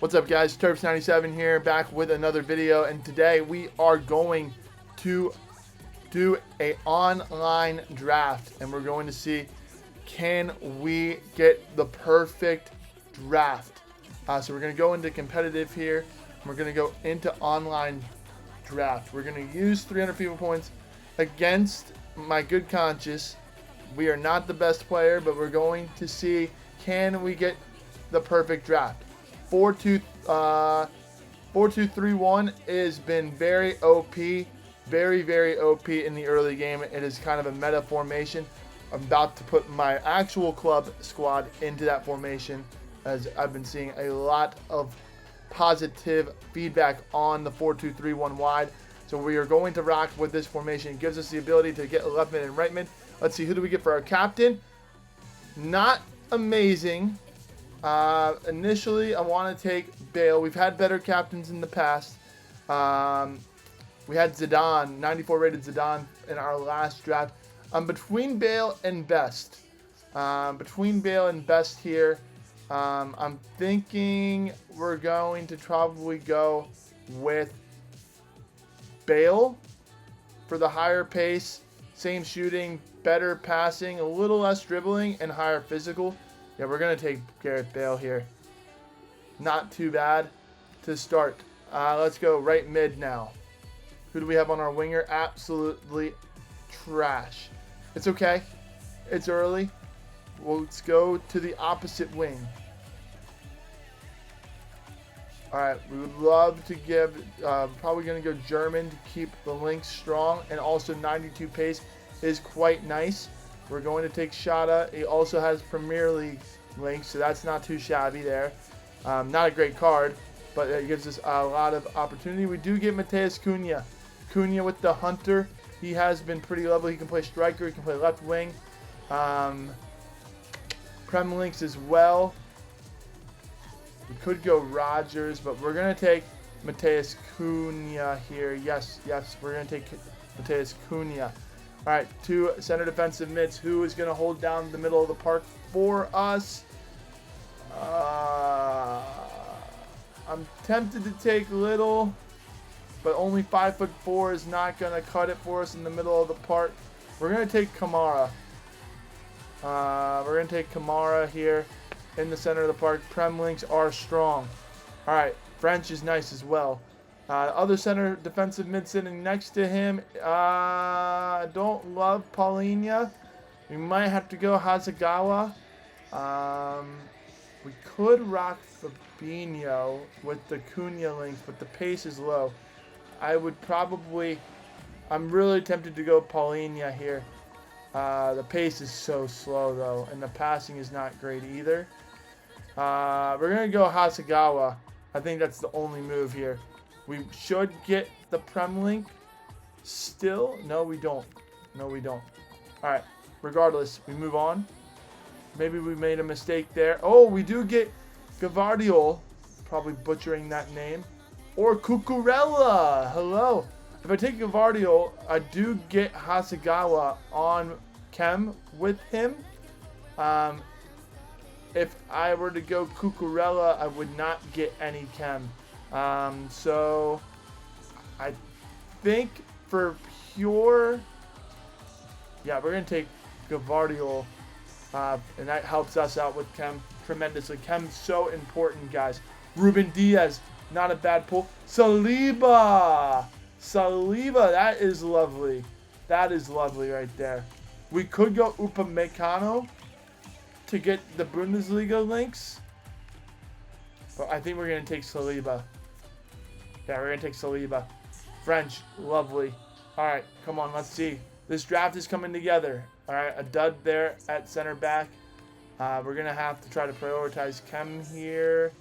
What's up, guys? Terps97 here, back with another video, and today we are going to do a online draft, and we're going to see, can we get the perfect draft? So we're going to go into competitive here, and we're going to go into online draft. We're going to use 300 FIFA points against my good conscience. We are not the best player, but we're going to see, can we get the perfect draft? 4-2-3-1 has been very OP, very OP in the early game. It is kind of a meta formation. I'm about to put my actual club squad into that formation, as I've been seeing a lot of positive feedback on the 4-2-3-1 wide. So we are going to rock with this formation. It gives us the ability to get left mid and right mid. Let's see, who do we get for our captain? Not amazing. Initially, I want to take Bale. We've had better captains in the past. We had Zidane, 94 rated Zidane in our last draft. I'm between Bale and Best. Here. I'm thinking we're going to probably go with Bale for the higher pace, same shooting, better passing, a little less dribbling, and higher physical. Yeah, we're going to take Gareth Bale here. Not too bad to start. Let's go right mid now. Who do we have on our winger? Absolutely trash. It's okay. It's early. Well, let's go to the opposite wing. All right, we would love to give, probably going to go German to keep the links strong, and also 92 pace is quite nice. We're going to take Shada. He also has Premier League links, so that's not too shabby there. Not a great card, but it gives us a lot of opportunity. We do get Mateus Cunha. Cunha with the Hunter. He has been pretty level. He can play striker. He can play left wing. Prem links as well. We could go Rogers, but we're going to take Mateus Cunha here. Yes, we're going to take Mateus Cunha. All right, two center defensive mids. Who is going to hold down the middle of the park for us? I'm tempted to take Little, but only 5'4" is not going to cut it for us in the middle of the park. We're going to take Kamara. Here in the center of the park. Prem links are strong. All right, French is nice as well. Other center defensive mid sitting next to him. I don't love Paulinho. We might have to go Hasegawa. We could rock Fabinho with the Cunha links, but the pace is low. I'm really tempted to go Paulinho here. The pace is so slow though, and the passing is not great either. We're going to go Hasegawa. I think that's the only move here. We should get the Prem link still. No, we don't. All right. Regardless, we move on. Maybe we made a mistake there. Oh, we do get Gavardiol. Probably butchering that name. Or Cucurella. Hello. If I take Gavardiol, I do get Hasegawa on Chem with him. If I were to go Cucurella, I would not get any Chem. So I think for pure, yeah, we're going to take Gavardiol, and that helps us out with Chem tremendously. Chem's so important, guys. Ruben Diaz, not a bad pull. Saliba, that is lovely. That is lovely right there. We could go Upamecano to get the Bundesliga links, but I think we're going to take Saliba. Yeah, we're going to take Saliba. French, lovely. All right, come on, let's see. This draft is coming together. All right, a dud there at center back. We're going to have to try to prioritize Chem here.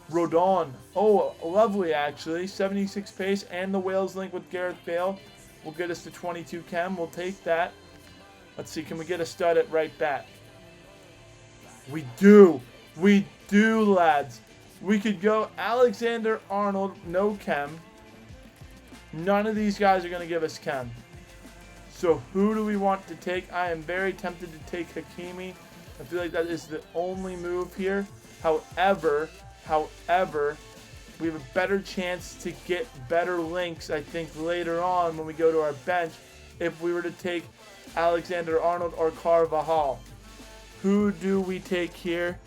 Rodon. Oh, lovely, actually. 76 pace and the Wales link with Gareth Bale will get us to 22 Chem. We'll take that. Let's see, can we get a stud at right back? We do, lads. We could go Alexander-Arnold, no Chem. None of these guys are going to give us Chem. So who do we want to take? I am very tempted to take Hakimi. I feel like that is the only move here. However, However, we have a better chance to get better links, I think, later on when we go to our bench if we were to take Alexander-Arnold or Carvajal. Who do we take here?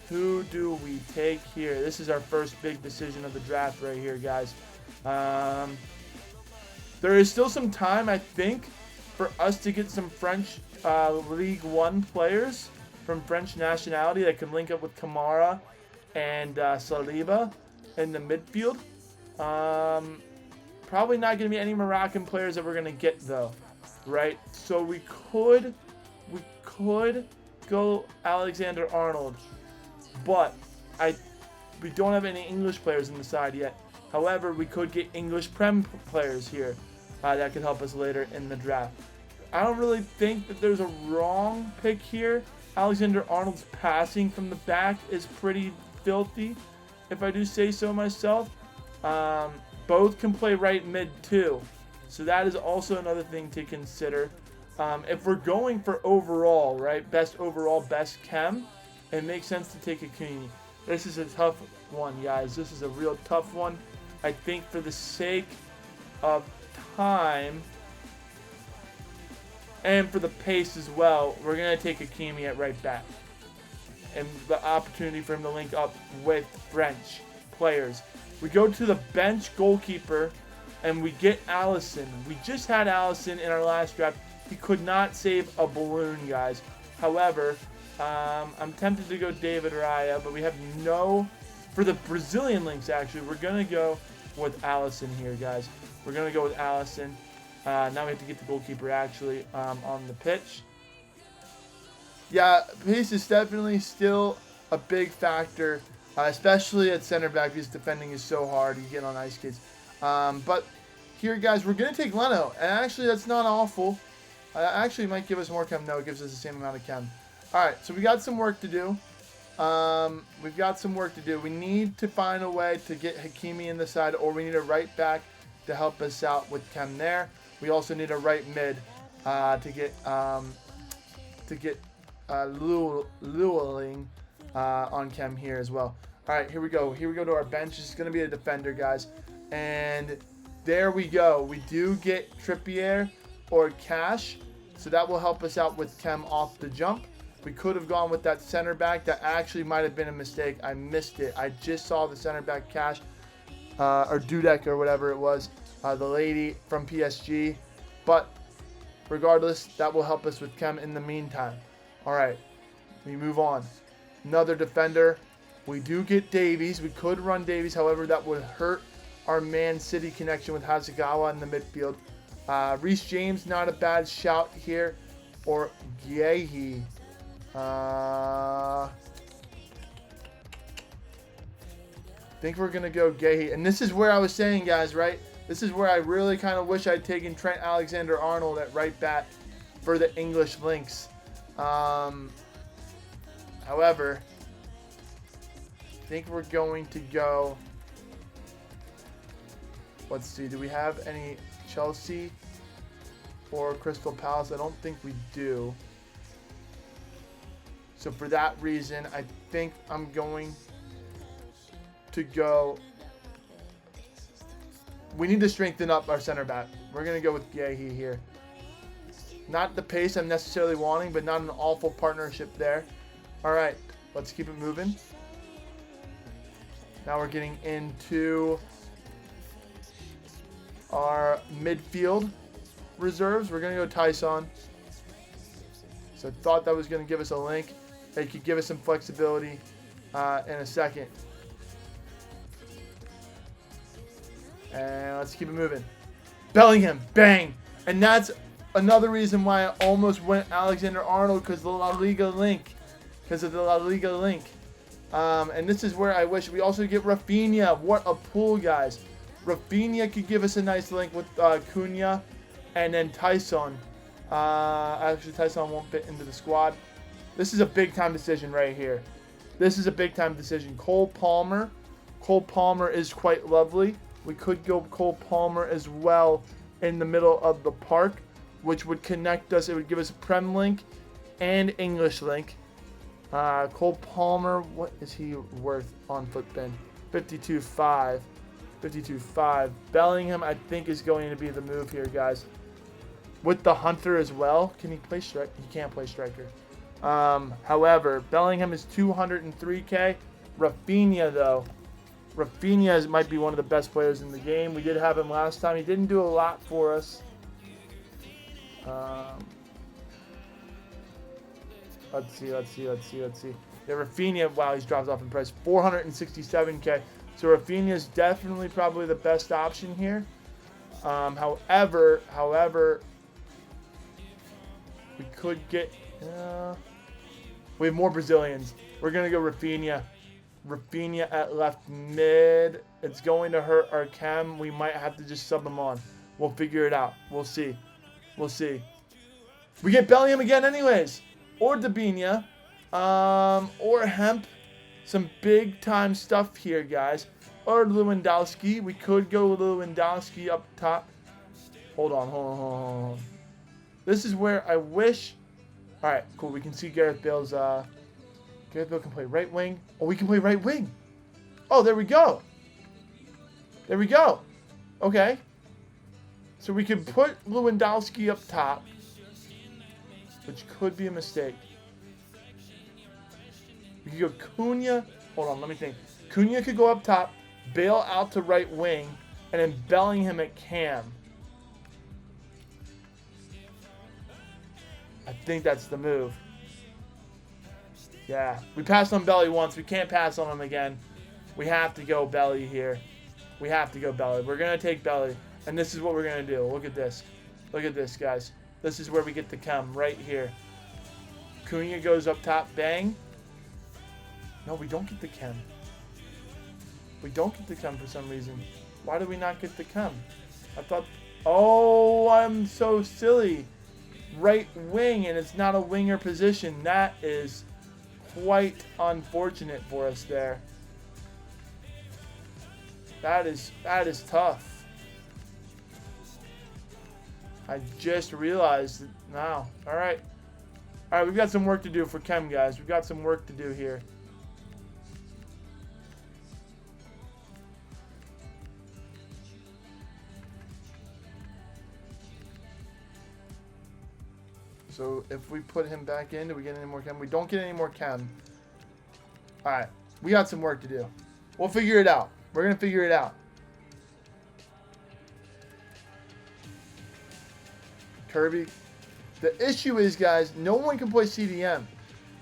Who do we take here? This is our first big decision of the draft right here, guys. There is still some time, I think, for us to get some French League One players from French nationality that can link up with Kamara and Saliba in the midfield. Probably not going to be any Moroccan players that we're going to get, though, right? So we could go Alexander-Arnold, but we don't have any English players in the side yet. However, we could get English Prem players here that could help us later in the draft. I don't really think that there's a wrong pick here. Alexander-Arnold's passing from the back is pretty filthy, if I do say so myself. Both can play right mid too, so that is also another thing to consider. If we're going for overall, right, best overall, best chem, it makes sense to take Akuni. This is a tough one, guys. This is a real tough one. I think for the sake of time and for the pace as well, we're going to take Hakimi at right back. And the opportunity for him to link up with French players. We go to the bench goalkeeper and we get Alisson. We just had Alisson in our last draft. He could not save a balloon, guys. However, I'm tempted to go David Raya, but we have no... For the Brazilian links, actually, we're going to go with Alisson here, guys. We're going to go with Alisson. Now we have to get the goalkeeper, actually, on the pitch. Yeah, pace is definitely still a big factor, especially at center back because defending is so hard. You get on ice skates. But here, guys, we're going to take Leno. And actually, that's not awful. Actually, it might give us more chem. No, it gives us the same amount of chem. All right, so we got some work to do. We've got some work to do. We need to find a way to get Hakimi in the side, or we need a right back to help us out with chem there. We also need a right mid to get Llewellyn on chem here as well. All right, here we go. Here we go to our bench. This is going to be a defender, guys. And there we go. We do get Trippier or Cash, so that will help us out with chem off the jump. We could have gone with that center back. That actually might have been a mistake. I missed it. I just saw the center back Cash or Dudek or whatever it was, the lady from PSG. But regardless, that will help us with chem in the meantime. All right, we move on. Another defender. We do get Davies. We could run Davies. However, that would hurt our Man City connection with Hasegawa in the midfield. Reece James, not a bad shout here. Or Guehi. I think we're going to go Guehi. And this is where I was saying, guys, right? This is where I really kind of wish I'd taken Trent Alexander-Arnold at right back for the English links. However, I think we're going to go... Let's see. Do we have any Chelsea or Crystal Palace? I don't think we do. So for that reason, I think I'm going to go... We need to strengthen up our center back. We're going to go with Guehi here. Not the pace I'm necessarily wanting, but not an awful partnership there. All right, let's keep it moving. Now we're getting into our midfield reserves. We're going to go Tyson. So I thought that was going to give us a link. It could give us some flexibility in a second. And let's keep it moving. Bellingham, bang. And that's another reason why I almost went Alexander-Arnold, because the La Liga link. Because of the La Liga link. And this is where I wish. We also get Rafinha. What a pull, guys. Rafinha could give us a nice link with Cunha. And then Tyson. Actually, Tyson won't fit into the squad. This is a big-time decision right here. This is a big-time decision. Cole Palmer. Cole Palmer is quite lovely. We could go Cole Palmer as well in the middle of the park, which would connect us. It would give us a Prem link and English link. Cole Palmer, what is he worth on FUT? 52.5. 52.5. Bellingham, I think, is going to be the move here, guys. With the Hunter as well. Can he play striker? He can't play striker. However, Bellingham is 203K. Rafinha, though. Rafinha might be one of the best players in the game. We did have him last time. He didn't do a lot for us. Let's see. Yeah, Rafinha, wow, he's dropped off in price. 467K. So Rafinha is definitely probably the best option here. However, we could get... we have more Brazilians. We're going to go Rafinha. Rafinha at left mid. It's going to hurt our chem. We might have to just sub him on. We'll figure it out. We'll see. We get Bellingham again anyways. Or Dabinia. Or Hemp. Some big time stuff here, guys. Or Lewandowski. We could go Lewandowski up top. Hold on. This is where I wish... Alright, cool. We can see Gareth Bale's... Gareth Bale can play right wing. Oh, we can play right wing. Oh, there we go. Okay. So we could put Lewandowski up top, which could be a mistake. We could go Cunha. Hold on, let me think. Cunha could go up top, Bale out to right wing, and then Bellingham at cam. I think that's the move. Yeah, we passed on Belly once. We can't pass on him again. We have to go Belly here. We're going to take Belly. And this is what we're going to do. Look at this. Guys. This is where we get the chem, right here. Cunha goes up top. Bang. No, we don't get the chem. For some reason. Why do we not get the chem? I thought... Oh, I'm so silly. Right wing, and it's not a winger position. That is... quite unfortunate for us there. That is tough. I just realized it now. Alright, we've got some work to do for chem, guys. We've got some work to do here. So if we put him back in, do we get any more chem? We don't get any more chem. Alright. We got some work to do. We'll figure it out. We're going to figure it out. Kirby. The issue is, guys, no one can play CDM.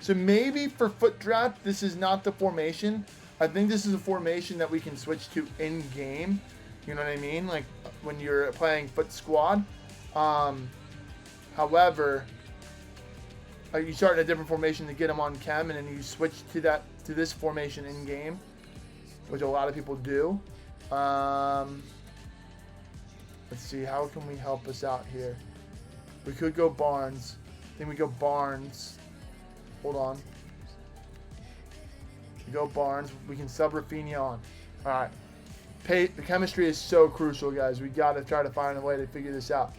So maybe for FUT Draft, this is not the formation. I think this is a formation that we can switch to in-game. You know what I mean? Like when you're playing FUT Squad. However... you start in a different formation to get them on chem, and then you switch to this formation in game, which a lot of people do. Let's see, how can we help us out here? We could go Barnes. I think we go Barnes. Hold on. We go Barnes. We can sub Rafinha on. All right. The chemistry is so crucial, guys. We got to try to find a way to figure this out.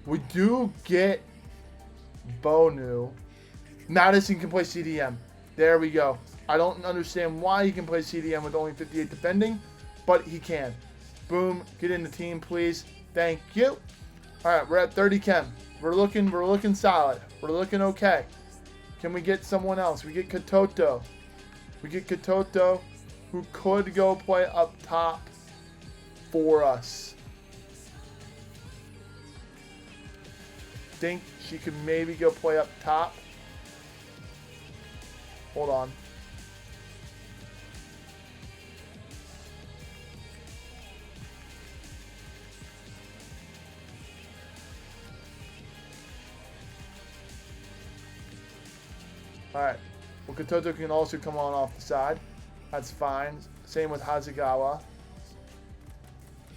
We do get Bonu. Madison can play CDM. There we go. I don't understand why he can play CDM with only 58 defending, but he can. Boom. Get in the team, please. Thank you. All right, we're at 30 chem. We're looking solid. We're looking okay. Can we get someone else? We get Katoto. Who could go play up top for us. Think she could maybe go play up top. Hold on. Alright. Well, Katoto can also come on off the side. That's fine. Same with Hasegawa.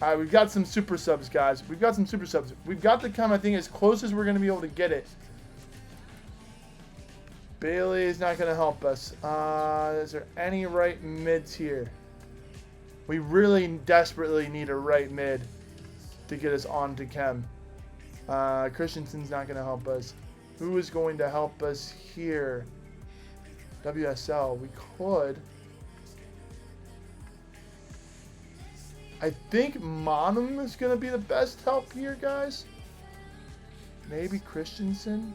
Alright, we've got some super subs, guys. We've got the chem, I think, as close as we're going to be able to get it. Bailey is not going to help us. Is there any right mids here? We really desperately need a right mid to get us on to chem. Christensen's not going to help us. Who is going to help us here? WSL, we could. I think Monum is going to be the best help here, guys. Maybe Christensen.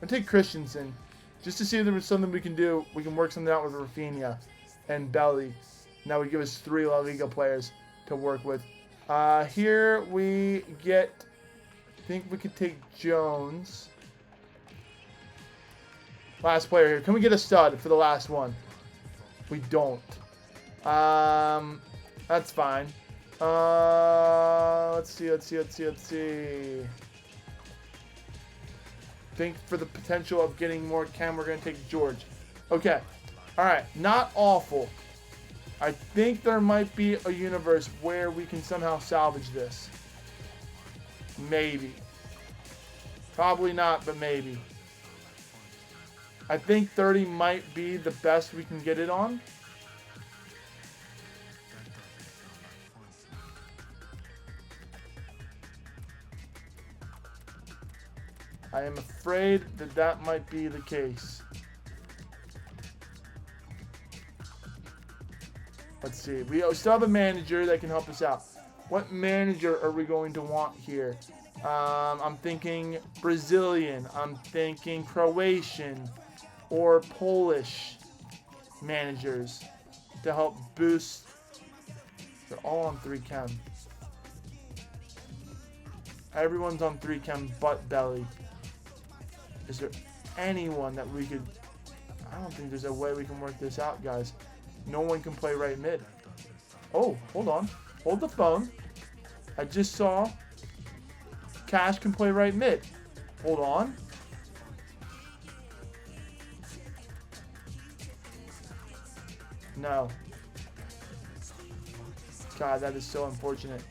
I'll take Christensen. Just to see if there was something we can do. We can work something out with Rafinha and Belly. Now we give us 3 La Liga players to work with. Here we get... I think we could take Jones. Last player here. Can we get a stud for the last one? We don't. That's fine. Let's see. Think for the potential of getting more Chem, we're going to take George. Okay. Alright. Not awful. I think there might be a universe where we can somehow salvage this. Maybe. Probably not, but maybe. I think 30 might be the best we can get it on. I am afraid that that might be the case. Let's see. We still have a manager that can help us out. What manager are we going to want here? I'm thinking Brazilian. I'm thinking Croatian or Polish managers to help boost. They're all on 3 Chem. Everyone's on 3 Chem but Belly. Is there anyone that we could... I don't think there's a way we can work this out, guys. No one can play right mid. Oh, hold on. Hold the phone. I just saw Cash can play right mid. Hold on. No. God, that is so unfortunate.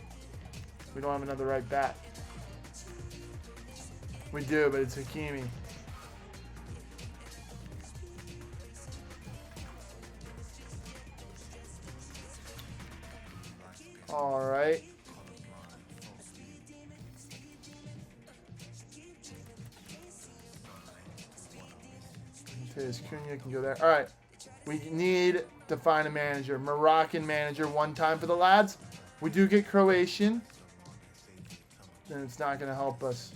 We don't have another right back. We do, but it's Hakimi. All right. Cunha can go there. All right. We need to find a manager. Moroccan manager one time for the lads. We do get Croatian. Then it's not going to help us.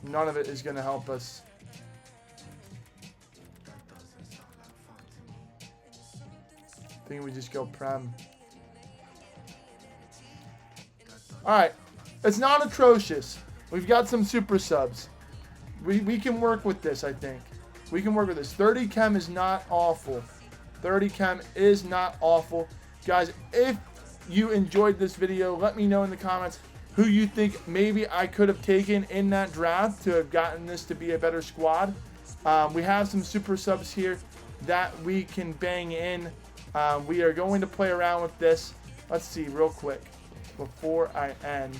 None of it is going to help us. I think we just go Prem. Alright. It's not atrocious. We've got some super subs. We can work with this, I think. We can work with this. 30 Chem is not awful. 30 Chem is not awful. Guys, if you enjoyed this video, let me know in the comments who you think maybe I could have taken in that draft to have gotten this to be a better squad. We have some super subs here that we can bang in. We are going to play around with this. Let's see real quick before I end.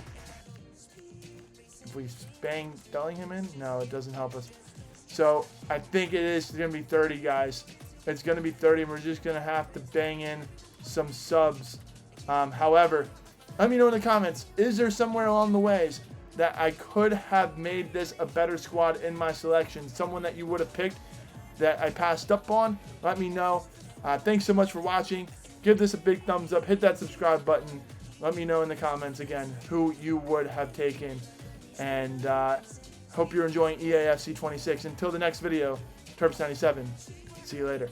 If we bang Bellingham in, no, it doesn't help us. So I think it is going to be 30, guys. It's going to be 30, and we're just going to have to bang in some subs. However, let me know in the comments, is there somewhere along the ways that I could have made this a better squad in my selection? Someone that you would have picked that I passed up on? Let me know. Thanks so much for watching. Give this a big thumbs up. Hit that subscribe button. Let me know in the comments again who you would have taken. And hope you're enjoying EAFC 26. Until the next video, Terps97. See you later.